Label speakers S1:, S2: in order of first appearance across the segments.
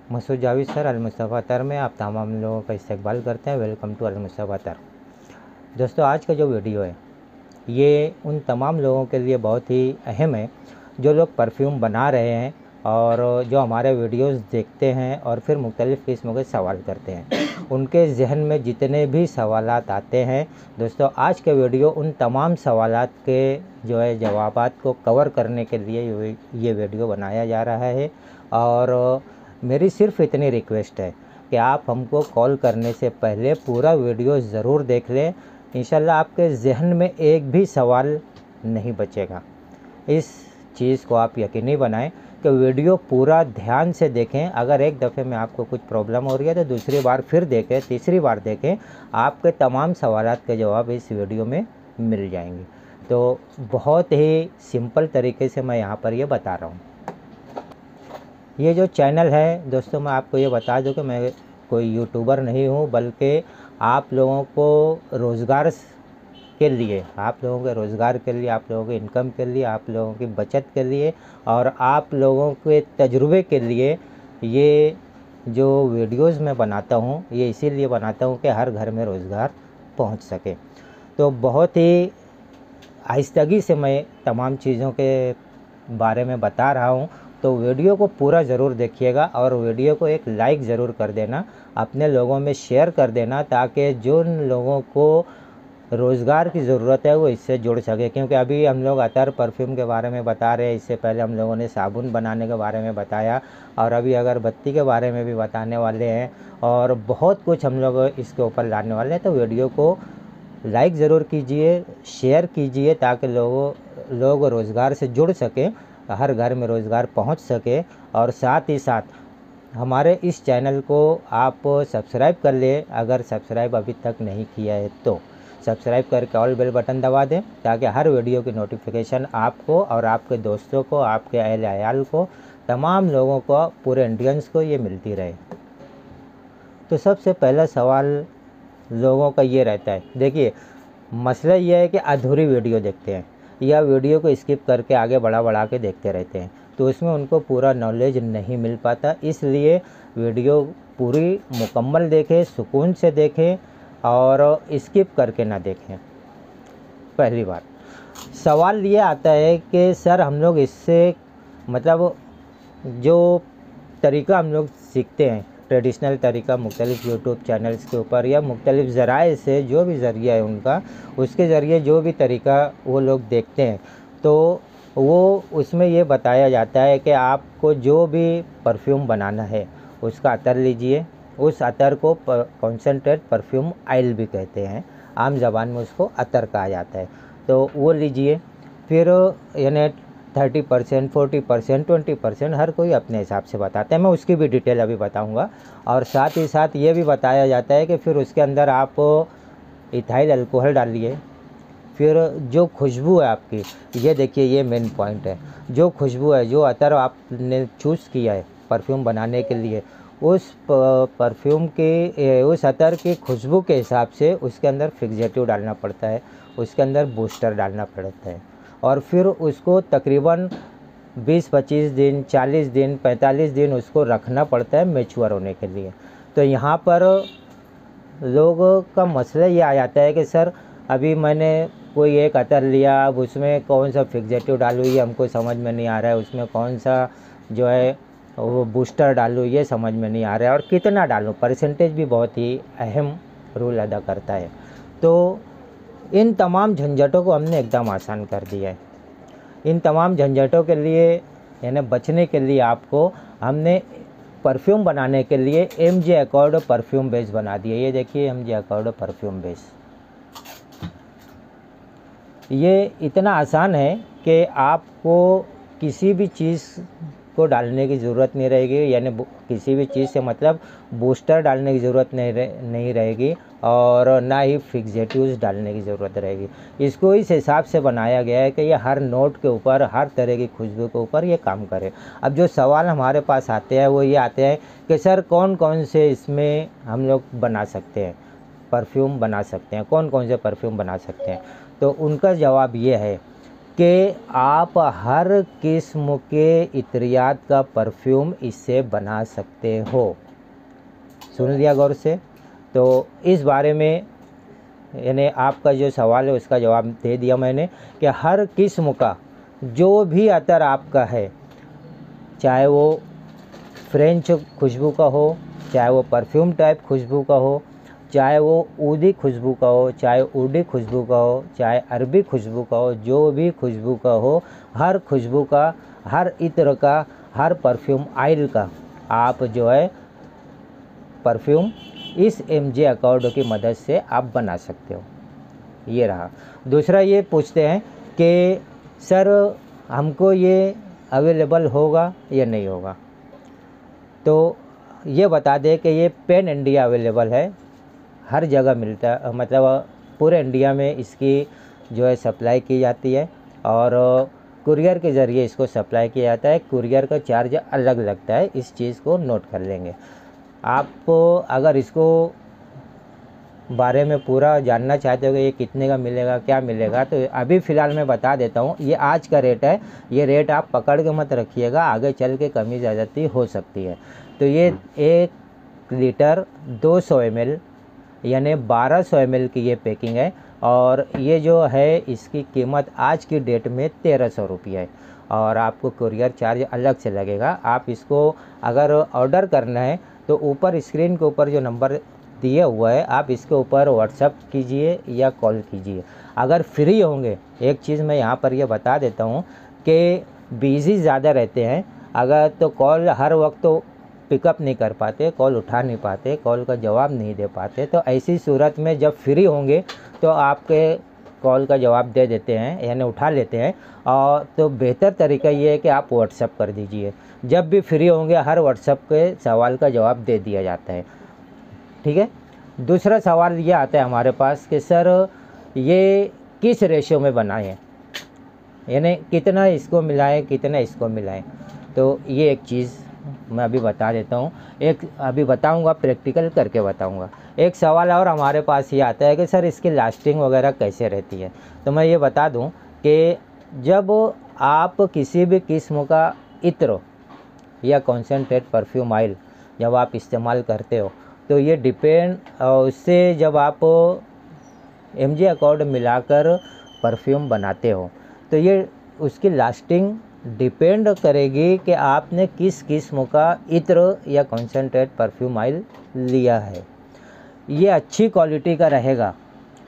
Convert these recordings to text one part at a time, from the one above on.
S1: Masood Javed sir, अल-मुस्तफ़ा अतर में आप तमाम लोगों का इस्तकबाल करते हैं। वेलकम टू अल-मुस्तफ़ा अतर। दोस्तों, आज का जो वीडियो है ये उन तमाम लोगों के लिए बहुत ही अहम है जो लोग परफ्यूम बना रहे हैं और जो हमारे वीडियोस देखते हैं और फिर मुख्तलिफ़ किस्म के सवाल करते हैं। उनके जहन में जितने भी सवालात आते हैं दोस्तों, आज के वीडियो उन तमाम सवालात के जो है जवाबात को कवर करने के लिए ये वीडियो बनाया जा रहा है। और मेरी सिर्फ इतनी रिक्वेस्ट है कि आप हमको कॉल करने से पहले पूरा वीडियो ज़रूर देख लें। इंशाल्लाह आपके जहन में एक भी सवाल नहीं बचेगा। इस चीज़ को आप यकीनी बनाएं कि वीडियो पूरा ध्यान से देखें। अगर एक दफ़े में आपको कुछ प्रॉब्लम हो रही है तो दूसरी बार फिर देखें, तीसरी बार देखें, आपके तमाम सवालात के जवाब इस वीडियो में मिल जाएंगे। तो बहुत ही सिंपल तरीके से मैं यहाँ पर ये बता रहा हूँ। ये जो चैनल है दोस्तों, मैं आपको ये बता दूं कि मैं कोई यूट्यूबर नहीं हूँ, बल्कि आप लोगों को रोज़गार के लिए, आप लोगों के रोज़गार के लिए, आप लोगों के इनकम के लिए, आप लोगों की बचत के लिए और आप लोगों के तजुर्बे के लिए ये जो वीडियोज़ मैं बनाता हूँ ये इसीलिए बनाता हूँ कि हर घर में रोज़गार पहुँच सके। तो बहुत ही आहिस्तगी से मैं तमाम चीज़ों के बारे में बता रहा हूँ। तो वीडियो को पूरा ज़रूर देखिएगा और वीडियो को एक लाइक ज़रूर कर देना, अपने लोगों में शेयर कर देना, ताकि जो लोगों को रोज़गार की ज़रूरत है वो इससे जुड़ सके। क्योंकि अभी हम लोग अतर परफ्यूम के बारे में बता रहे हैं, इससे पहले हम लोगों ने साबुन बनाने के बारे में बताया और अभी अगरबत्ती के बारे में भी बताने वाले हैं और बहुत कुछ हम लोग इसके ऊपर लाने वाले हैं। तो वीडियो को लाइक ज़रूर कीजिए, शेयर कीजिए, ताकि लोग रोज़गार से जुड़ सकें, हर घर में रोज़गार पहुंच सके। और साथ ही साथ हमारे इस चैनल को आप सब्सक्राइब कर ले, अगर सब्सक्राइब अभी तक नहीं किया है तो सब्सक्राइब करके ऑल बेल बटन दबा दें, ताकि हर वीडियो की नोटिफिकेशन आपको और आपके दोस्तों को, आपके अहल अयाल को, तमाम लोगों को, पूरे इंडियंस को ये मिलती रहे। तो सबसे पहला सवाल लोगों का ये रहता है, देखिए मसला ये है कि अधूरी वीडियो देखते हैं या वीडियो को स्किप करके आगे बढ़ा के देखते रहते हैं, तो उसमें उनको पूरा नॉलेज नहीं मिल पाता। इसलिए वीडियो पूरी मुकम्मल देखें, सुकून से देखें और स्किप करके ना देखें। पहली बात, सवाल ये आता है कि सर हम लोग इससे मतलब जो तरीका हम लोग सीखते हैं, ट्रेडिशनल तरीका मुख्तलिफ़ यूट्यूब चैनल्स के ऊपर या मुख्तलिफ़ ज़राए से, जो भी ज़रिया है उनका, उसके ज़रिए जो भी तरीका वो लोग देखते हैं, तो वो उसमें ये बताया जाता है कि आपको जो भी परफ्यूम बनाना है उसका अतर लीजिए। उस अतर को कॉन्सेंट्रेट परफ्यूम ऑयल भी कहते हैं, आम ज़बान में उसको अतर कहा जाता है। तो वो लीजिए, फिर यानी 30%, 40%, 20%, हर कोई अपने हिसाब से बताता है। मैं उसकी भी डिटेल अभी बताऊंगा। और साथ ही साथ ये भी बताया जाता है कि फिर उसके अंदर आप इथाइल अल्कोहल डालिए। फिर जो खुशबू है आपकी, ये देखिए ये मेन पॉइंट है, जो खुशबू है, जो अतर आपने चूज़ किया है परफ्यूम बनाने के लिए, उस परफ्यूम के उस अतर की खुशबू के हिसाब से उसके अंदर फिक्सेटिव डालना पड़ता है, उसके अंदर बूस्टर डालना पड़ता है और फिर उसको तकरीबन 20-25 दिन, 40 दिन, 45 दिन उसको रखना पड़ता है मैच्योर होने के लिए। तो यहाँ पर लोगों का मसला ये आ जाता है कि सर अभी मैंने कोई एक अतर लिया, अब उसमें कौन सा फिक्सेटिव डालूँ ये हमको समझ में नहीं आ रहा है, उसमें कौन सा जो है वो बूस्टर डालूँ ये समझ में नहीं आ रहा है, और कितना डालूँ, परसेंटेज भी बहुत ही अहम रोल अदा करता है। तो इन तमाम झंझटों को हमने एकदम आसान कर दिया है। इन तमाम झंझटों के लिए यानी बचने के लिए आपको हमने परफ्यूम बनाने के लिए MJ Accord परफ्यूम बेस बना दिया। ये देखिए MJ Accord परफ्यूम बेस, ये इतना आसान है कि आपको किसी भी चीज़ को डालने की ज़रूरत नहीं रहेगी, यानी किसी भी चीज़ से मतलब बूस्टर डालने की ज़रूरत नहीं रहेगी और ना ही फिक्सेटिव्स डालने की ज़रूरत रहेगी। इसको इस हिसाब से बनाया गया है कि ये हर नोट के ऊपर, हर तरह की खुशबू के ऊपर ये काम करे। अब जो सवाल हमारे पास आते हैं वो ये आते हैं कि सर कौन कौन से इसमें हम लोग बना सकते हैं, परफ्यूम बना सकते हैं, कौन कौन से परफ्यूम बना सकते हैं। तो उनका जवाब ये है कि आप हर किस्म के इत्रियात का परफ्यूम इससे बना सकते हो। सुन लिया गौर से। तो इस बारे में यानी आपका जो सवाल है उसका जवाब दे दिया मैंने कि हर किस्म का जो भी अतर आपका है, चाहे वो फ्रेंच खुशबू का हो, चाहे वो परफ्यूम टाइप खुशबू का हो, चाहे वो ऊदी खुशबू का हो, चाहे ऊडी खुशबू का हो, चाहे अरबी खुशबू का हो, जो भी खुशबू का हो, हर खुशबू का, हर इत्र का, हर परफ्यूम ऑयल का आप जो है परफ्यूम इस MJ अकॉर्ड की मदद से आप बना सकते हो। ये रहा। दूसरा ये पूछते हैं कि सर हमको ये अवेलेबल होगा या नहीं होगा। तो ये बता दें कि ये पैन इंडिया अवेलेबल है, हर जगह मिलता है, मतलब पूरे इंडिया में इसकी जो है सप्लाई की जाती है और कुरियर के ज़रिए इसको सप्लाई किया जाता है। कुरियर का चार्ज अलग लगता है, इस चीज़ को नोट कर लेंगे। आप अगर इसको बारे में पूरा जानना चाहते हो कि ये कितने का मिलेगा, क्या मिलेगा, तो अभी फ़िलहाल मैं बता देता हूँ। ये आज का रेट है, ये रेट आप पकड़ के मत रखिएगा, आगे चल के कमी ज़्यादती हो सकती है। तो ये 1 लीटर 200 ml यानी 1200 ml की ये पैकिंग है और ये जो है इसकी कीमत आज की डेट में 1300 रुपये है और आपको कुरियर चार्ज अलग से लगेगा। आप इसको अगर ऑर्डर करना है तो ऊपर स्क्रीन के ऊपर जो नंबर दिया हुआ है आप इसके ऊपर व्हाट्सअप कीजिए या कॉल कीजिए। अगर फ्री होंगे, एक चीज़ मैं यहाँ पर ये बता देता हूँ कि बिज़ी ज़्यादा रहते हैं, अगर तो कॉल हर वक्त तो पिकअप नहीं कर पाते, कॉल उठा नहीं पाते, कॉल का जवाब नहीं दे पाते, तो ऐसी सूरत में जब फ्री होंगे तो आपके कॉल का जवाब दे देते हैं यानी उठा लेते हैं। और तो बेहतर तरीका ये है कि आप व्हाट्सअप कर दीजिए, जब भी फ्री होंगे हर व्हाट्सअप के सवाल का जवाब दे दिया जाता है। ठीक है। दूसरा सवाल ये आता है हमारे पास कि सर ये किस रेशियो में बनाएं, यानी कितना इसको मिलाएं, कितना इसको मिलाएं। तो ये एक चीज़ मैं अभी बता देता हूँ, एक अभी बताऊँगा, प्रैक्टिकल करके बताऊँगा। एक सवाल और हमारे पास ये आता है कि सर इसकी लास्टिंग वगैरह कैसे रहती है। तो मैं ये बता दूँ कि जब आप किसी भी किस्म का इत्र या कॉन्सेंट्रेट परफ्यूम ऑयल जब आप इस्तेमाल करते हो तो ये डिपेंड उससे जब आप MJ अकॉर्ड मिलाकर परफ्यूम बनाते हो तो ये उसकी लास्टिंग डिपेंड करेगी कि आपने किस किस्म का इत्र या कॉन्सेंट्रेट परफ्यूम ऑयल लिया है। ये अच्छी क्वालिटी का रहेगा।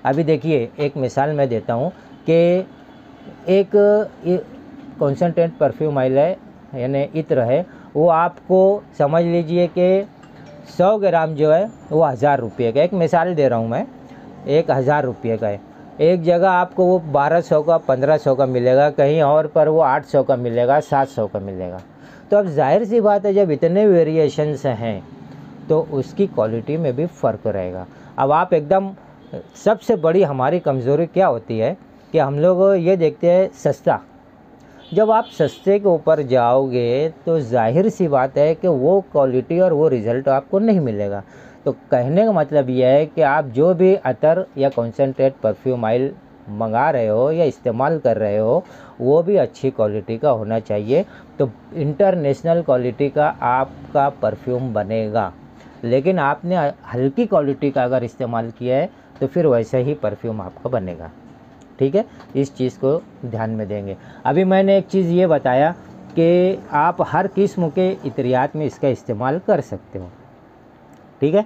S1: अभी देखिए एक मिसाल मैं देता हूँ कि एक कॉन्सेंट्रेट परफ्यूम ऑयल है यानी इत्र है, वो आपको समझ लीजिए कि 100 ग्राम जो है वो 1000 रुपये का, एक मिसाल दे रहा हूँ मैं, 1000 रुपये का है। एक जगह आपको वो 1200 का 1500 का मिलेगा, कहीं और पर वो 800 का मिलेगा, 700 का मिलेगा। तो अब जाहिर सी बात है जब इतने वेरिएशंस हैं तो उसकी क्वालिटी में भी फ़र्क रहेगा। अब आप एकदम, सबसे बड़ी हमारी कमज़ोरी क्या होती है कि हम लोग ये देखते हैं सस्ता। जब आप सस्ते के ऊपर जाओगे तो जाहिर सी बात है कि वो क्वालिटी और वो रिज़ल्ट आपको नहीं मिलेगा। तो कहने का मतलब यह है कि आप जो भी अतर या कॉन्सेंट्रेट परफ्यूम ऑयल मंगा रहे हो या इस्तेमाल कर रहे हो वो भी अच्छी क्वालिटी का होना चाहिए। तो इंटरनेशनल क्वालिटी का आपका परफ्यूम बनेगा। लेकिन आपने हल्की क्वालिटी का अगर इस्तेमाल किया है तो फिर वैसा ही परफ्यूम आपका बनेगा। ठीक है, इस चीज़ को ध्यान में देंगे। अभी मैंने एक चीज़ ये बताया कि आप हर किस्म के इत्रियात में इसका इस्तेमाल कर सकते हो। ठीक है,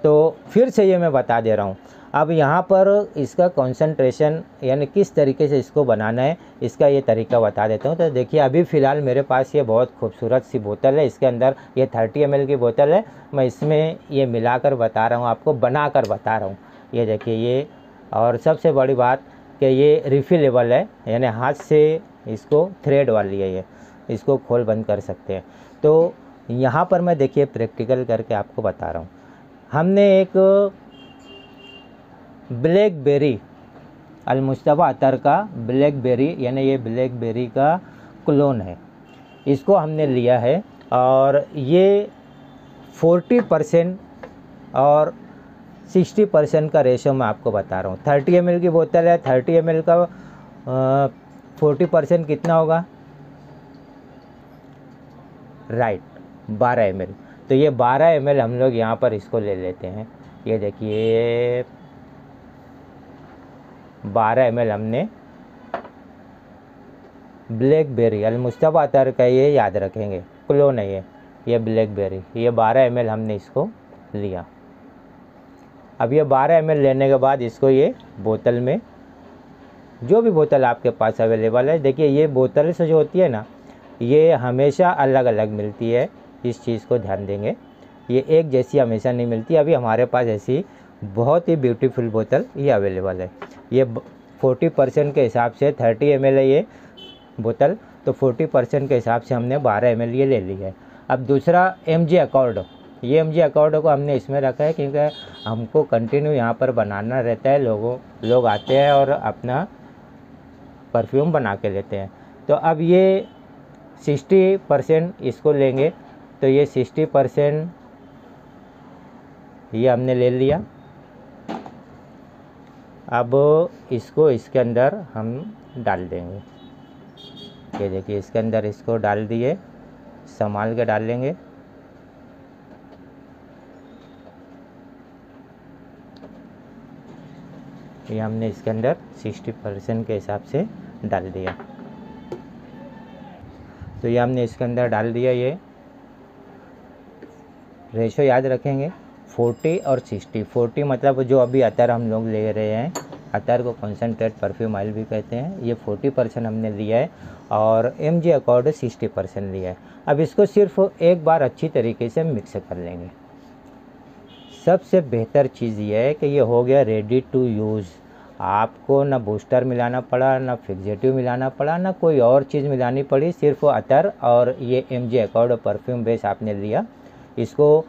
S1: तो फिर से ये मैं बता दे रहा हूँ। अब यहाँ पर इसका कंसंट्रेशन यानी किस तरीके से इसको बनाना है इसका ये तरीका बता देता हूँ। तो देखिए अभी फ़िलहाल मेरे पास ये बहुत खूबसूरत सी बोतल है, इसके अंदर ये 30 ml की बोतल है। मैं इसमें ये मिलाकर बता रहा हूँ, आपको बनाकर बता रहा हूँ। ये देखिए ये, और सबसे बड़ी बात कि ये रिफ़िलेबल है यानी हाथ से इसको थ्रेड वाली है, ये इसको खोल बंद कर सकते हैं। तो यहाँ पर मैं देखिए प्रैक्टिकल करके आपको बता रहा हूँ। हमने एक ब्लैकबेरी अलमुस्तफ़ा अतर का ब्लैकबेरी यानी ये ब्लैकबेरी का क्लोन है, इसको हमने लिया है और ये 40% और 60% का रेशो मैं आपको बता रहा हूँ। 30 ml की बोतल है, 30 ml का 40% कितना होगा? Right, 12 ml। तो ये 12 ml हम लोग यहाँ पर इसको ले लेते हैं। ये देखिए 12 ml हमने ब्लैकबेरी अलमुस्तफ़ा अतर का, ये याद रखेंगे, क्लोन है ये ब्लैकबेरी, ये 12 ml हमने इसको लिया। अब ये 12 ml लेने के बाद इसको ये बोतल में, जो भी बोतल आपके पास अवेलेबल है, देखिए ये बोतल से जो होती है ना, ये हमेशा अलग अलग मिलती है, इस चीज़ को ध्यान देंगे, ये एक जैसी हमेशा नहीं मिलती। अभी हमारे पास ऐसी बहुत ही ब्यूटीफुल बोतल ये अवेलेबल है। ये 40% के हिसाब से 30 ml है ये बोतल, तो 40% के हिसाब से हमने 12 ml ये ले ली है। अब दूसरा MG अकॉर्ड, ये MG अकॉर्ड को हमने इसमें रखा है क्योंकि हमको कंटिन्यू यहाँ पर बनाना रहता है, लोग आते हैं और अपना परफ्यूम बना के लेते हैं। तो अब ये 60% इसको लेंगे, तो ये 60% ये हमने ले लिया। अब इसको इसके अंदर हम डाल देंगे। ये देखिए इसके अंदर इसको डाल दिए, संभाल के डाल लेंगे। ये हमने इसके अंदर 60% के हिसाब से डाल दिया। तो ये हमने इसके अंदर डाल दिया। ये रेशो याद रखेंगे 40 और 60। 40 मतलब जो अभी अतर हम लोग ले रहे हैं, अतर को कॉन्सेंट्रेट परफ्यूम ऑयल भी कहते हैं, ये 40% हमने लिया है और MG अकॉर्ड 60% लिया है। अब इसको सिर्फ एक बार अच्छी तरीके से मिक्स कर लेंगे। सबसे बेहतर चीज़ ये है कि ये हो गया रेडी टू यूज़। आपको ना बूस्टर मिलाना पड़ा, ना फिक्सेटिव मिलाना पड़ा, ना कोई और चीज़ मिलानी पड़ी, सिर्फ अतर और ये MG अकॉर्ड परफ्यूम बेस आपने लिया, इसको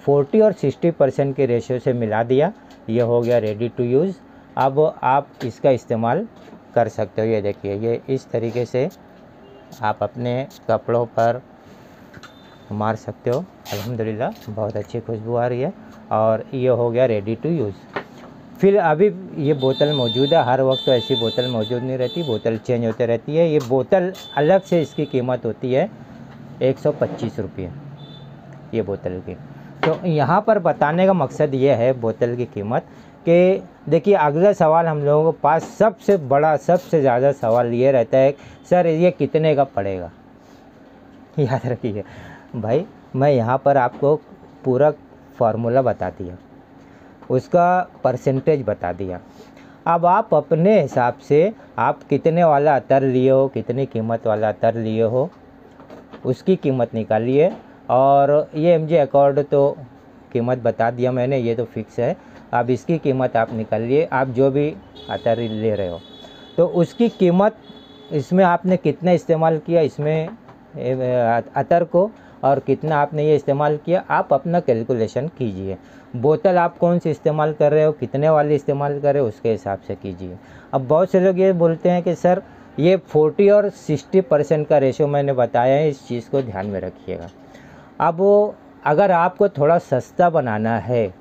S1: 40 और 60% के रेशियो से मिला दिया, ये हो गया रेडी टू यूज़। अब आप इसका इस्तेमाल कर सकते हो। ये देखिए ये इस तरीके से आप अपने कपड़ों पर मार सकते हो। अल्हम्दुलिल्लाह बहुत अच्छी खुशबू आ रही है और ये हो गया रेडी टू यूज़। फिर अभी ये बोतल मौजूद है, हर वक्त तो ऐसी बोतल मौजूद नहीं रहती, बोतल चेंज होते रहती है। ये बोतल अलग से इसकी कीमत होती है 125 रुपये ये बोतल की। तो यहाँ पर बताने का मकसद ये है बोतल की कीमत कि देखिए अगला सवाल हम लोगों के पास सबसे बड़ा सबसे ज़्यादा सवाल ये रहता है, सर ये कितने का पड़ेगा। याद रखिए भाई, मैं यहाँ पर आपको पूरा फार्मूला बता दिया, उसका परसेंटेज बता दिया। अब आप अपने हिसाब से आप कितने वाला अतर लिए हो, कितनी कीमत वाला अतर लिए हो, उसकी कीमत निकालिए। और ये MG अकॉर्ड तो कीमत बता दिया मैंने, ये तो फिक्स है। अब इसकी कीमत आप निकालिए, आप जो भी अतर ले रहे हो तो उसकी कीमत, इसमें आपने कितना इस्तेमाल किया इसमें अतर को और कितना आपने ये इस्तेमाल किया, आप अपना कैलकुलेशन कीजिए। बोतल आप कौन सी इस्तेमाल कर रहे हो, कितने वाली इस्तेमाल कर रहे हो, उसके हिसाब से कीजिए। अब बहुत से लोग ये बोलते हैं कि सर ये 40 और 60% का रेशो मैंने बताया है, इस चीज़ को ध्यान में रखिएगा। अब अगर आपको थोड़ा सस्ता बनाना है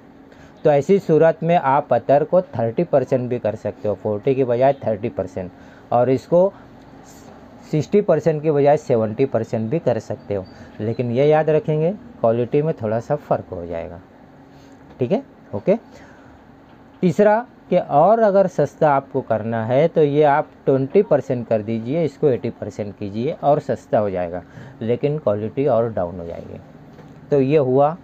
S1: तो ऐसी सूरत में आप अतर को 30% भी कर सकते हो, 40 की बजाय 30%, और इसको 60% की बजाय 70% भी कर सकते हो। लेकिन ये याद रखेंगे क्वालिटी में थोड़ा सा फ़र्क हो जाएगा, ठीक है, ओके। तीसरा कि और अगर सस्ता आपको करना है तो ये आप 20% कर दीजिए, इसको 80% कीजिए और सस्ता हो जाएगा, लेकिन क्वालिटी और डाउन हो जाएगी। तो ये हुआ,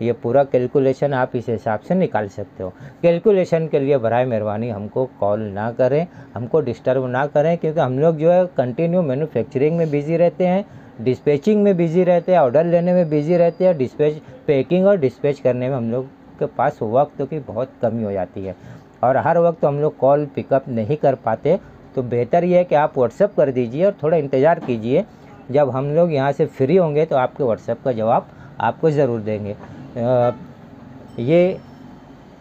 S1: ये पूरा कैलकुलेशन आप इस हिसाब से निकाल सकते हो। कैलकुलेशन के लिए बराए मेहरबानी हमको कॉल ना करें, हमको डिस्टर्ब ना करें, क्योंकि हम लोग जो है कंटिन्यू मैन्युफैक्चरिंग में बिज़ी रहते हैं, डिस्पैचिंग में बिज़ी रहते हैं, ऑर्डर लेने में बिज़ी रहते हैं, डिस्पैच पैकिंग और डिस्पैच करने में हम लोग के पास वक्त की बहुत कमी हो जाती है और हर वक्त हम लोग कॉल पिकअप नहीं कर पाते। तो बेहतर ये है कि आप व्हाट्सअप कर दीजिए और थोड़ा इंतज़ार कीजिए, जब हम लोग यहाँ से फ्री होंगे तो आपके व्हाट्सअप का जवाब आपको ज़रूर देंगे। ये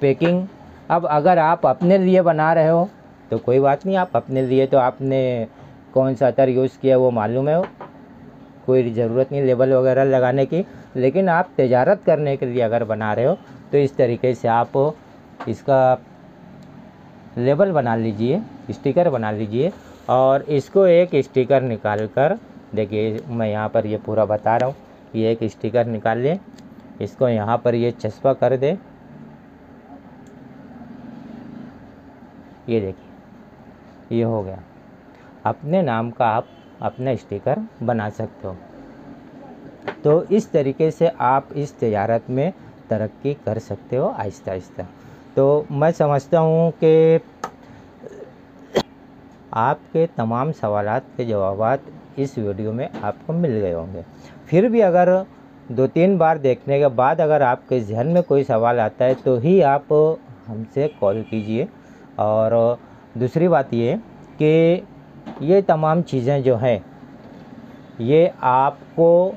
S1: पैकिंग अब अगर आप अपने लिए बना रहे हो तो कोई बात नहीं, आप अपने लिए तो आपने कौन सा अतर यूज़ किया वो मालूम है, कोई ज़रूरत नहीं लेबल वगैरह लगाने की। लेकिन आप तिजारत करने के लिए अगर बना रहे हो तो इस तरीके से आप इसका लेबल बना लीजिए, स्टिकर बना लीजिए और इसको एक स्टिकर निकाल कर, देखिए मैं यहाँ पर ये पूरा बता रहा हूँ, ये एक स्टिकर निकाल लें, इसको यहाँ पर ये चस्पा कर दे, ये देखिए ये हो गया। अपने नाम का आप अपना स्टिकर बना सकते हो। तो इस तरीके से आप इस तजारत में तरक्की कर सकते हो आहिस्ता आहिस्ता। तो मैं समझता हूँ कि आपके तमाम सवालात के जवाबात इस वीडियो में आपको मिल गए होंगे। फिर भी अगर 2-3 बार देखने के बाद अगर आपके जहन में कोई सवाल आता है तो ही आप हमसे कॉल कीजिए। और दूसरी बात ये कि ये तमाम चीज़ें जो हैं ये आपको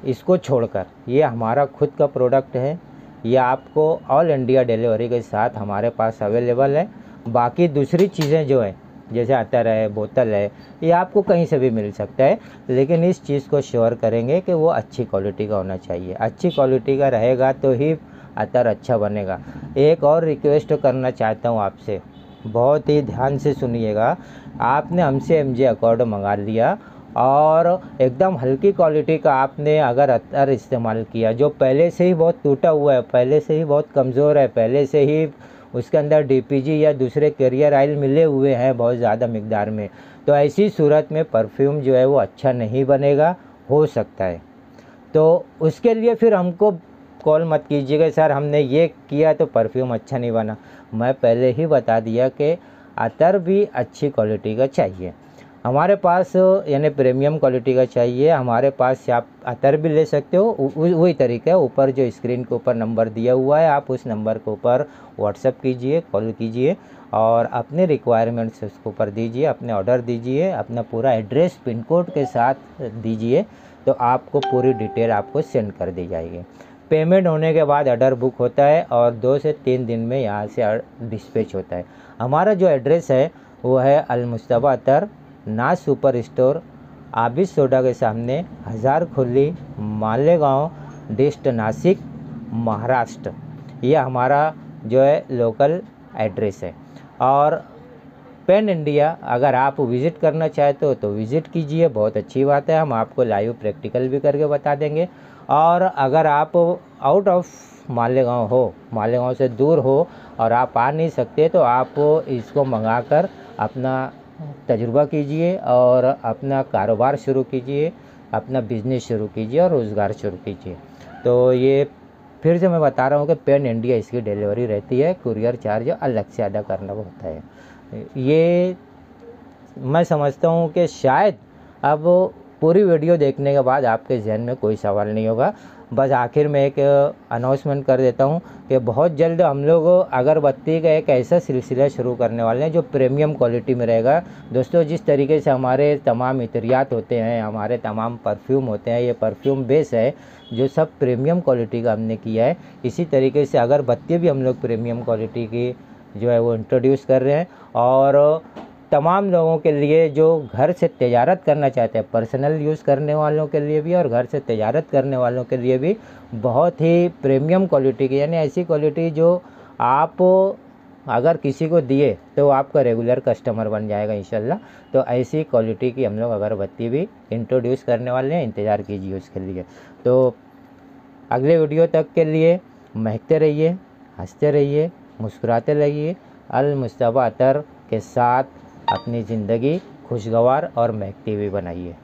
S1: इसको छोड़कर, ये हमारा खुद का प्रोडक्ट है, ये आपको ऑल इंडिया डिलीवरी के साथ हमारे पास अवेलेबल है। बाकी दूसरी चीज़ें जो है जैसे अतर है, बोतल है, ये आपको कहीं से भी मिल सकता है, लेकिन इस चीज़ को श्योर करेंगे कि वो अच्छी क्वालिटी का होना चाहिए। अच्छी क्वालिटी का रहेगा तो ही अतर अच्छा बनेगा। एक और रिक्वेस्ट करना चाहता हूँ आपसे, बहुत ही ध्यान से सुनिएगा। आपने हमसे MJ अकॉर्ड मंगा लिया और एकदम हल्की क्वालिटी का आपने अगर अतर इस्तेमाल किया जो पहले से ही बहुत टूटा हुआ है, पहले से ही बहुत कमज़ोर है, पहले से ही उसके अंदर DPG या दूसरे कैरियर ऑयल मिले हुए हैं बहुत ज़्यादा मिकदार में, तो ऐसी सूरत में परफ्यूम जो है वो अच्छा नहीं बनेगा, हो सकता है। तो उसके लिए फिर हमको कॉल मत कीजिएगा सर हमने ये किया तो परफ्यूम अच्छा नहीं बना। मैं पहले ही बता दिया कि अतर भी अच्छी क्वालिटी का चाहिए हमारे पास, यानी प्रीमियम क्वालिटी का चाहिए हमारे पास से। आप अतर भी ले सकते हो, वही तरीका है। ऊपर जो स्क्रीन के ऊपर नंबर दिया हुआ है, आप उस नंबर के ऊपर व्हाट्सएप कीजिए, कॉल कीजिए और अपने रिक्वायरमेंट्स उसके ऊपर दीजिए, अपने ऑर्डर दीजिए, अपना पूरा एड्रेस पिन कोड के साथ दीजिए, तो आपको पूरी डिटेल आपको सेंड कर दी जाएगी। पेमेंट होने के बाद ऑर्डर बुक होता है और 2 से 3 दिन में यहाँ से डिस्पैच होता है। हमारा जो एड्रेस है वो है अल मुस्तफ़ा अतर, नाज सुपर स्टोर, आबिद सोडा के सामने, हज़ार खुली, मालेगांव, डिस्ट, नासिक, महाराष्ट्र। ये हमारा जो है लोकल एड्रेस है। और पैन इंडिया अगर आप विज़िट करना चाहते हो तो विज़िट कीजिए, बहुत अच्छी बात है। हम आपको लाइव प्रैक्टिकल भी करके बता देंगे। और अगर आप आउट ऑफ मालेगांव हो, मालेगांव से दूर हो और आप आ नहीं सकते तो आप इसको मंगाकर अपना तजुर्बा कीजिए और अपना कारोबार शुरू कीजिए, अपना बिजनेस शुरू कीजिए और रोज़गार शुरू कीजिए। तो ये फिर से मैं बता रहा हूँ कि पैन इंडिया इसकी डिलीवरी रहती है, कुरियर चार्ज अलग से अदा करना होता है। ये मैं समझता हूँ कि शायद अब पूरी वीडियो देखने के बाद आपके जहन में कोई सवाल नहीं होगा। बस आखिर में एक अनाउंसमेंट कर देता हूँ कि बहुत जल्द हम लोग अगरबत्ती का एक ऐसा सिलसिला शुरू करने वाले हैं जो प्रीमियम क्वालिटी में रहेगा। दोस्तों, जिस तरीके से हमारे तमाम इतरियात होते हैं, हमारे तमाम परफ्यूम होते हैं, ये परफ्यूम बेस है जो सब प्रीमियम क्वालिटी का हमने किया है। इसी तरीके से अगरबत्ती भी हम लोग प्रीमियम क्वालिटी की जो है वो इंट्रोड्यूस कर रहे हैं। और तमाम लोगों के लिए जो घर से तिजारत करना चाहते हैं, पर्सनल यूज़ करने वालों के लिए भी और घर से तिजारत करने वालों के लिए भी बहुत ही प्रीमियम क्वालिटी की, यानी ऐसी क्वालिटी जो आप अगर किसी को दिए तो आपका रेगुलर कस्टमर बन जाएगा इंशाल्लाह। तो ऐसी क्वालिटी की हम लोग अगरबत्ती भी इंट्रोड्यूस करने वाले हैं, इंतज़ार कीजिए उसके लिए। तो अगले वीडियो तक के लिए महकते रहिए, हंसते रहिए, मुस्कुराते रहिए। अल मुस्तफ़ा अतर के साथ अपनी ज़िंदगी खुशगवार और महकती हुई बनाइए।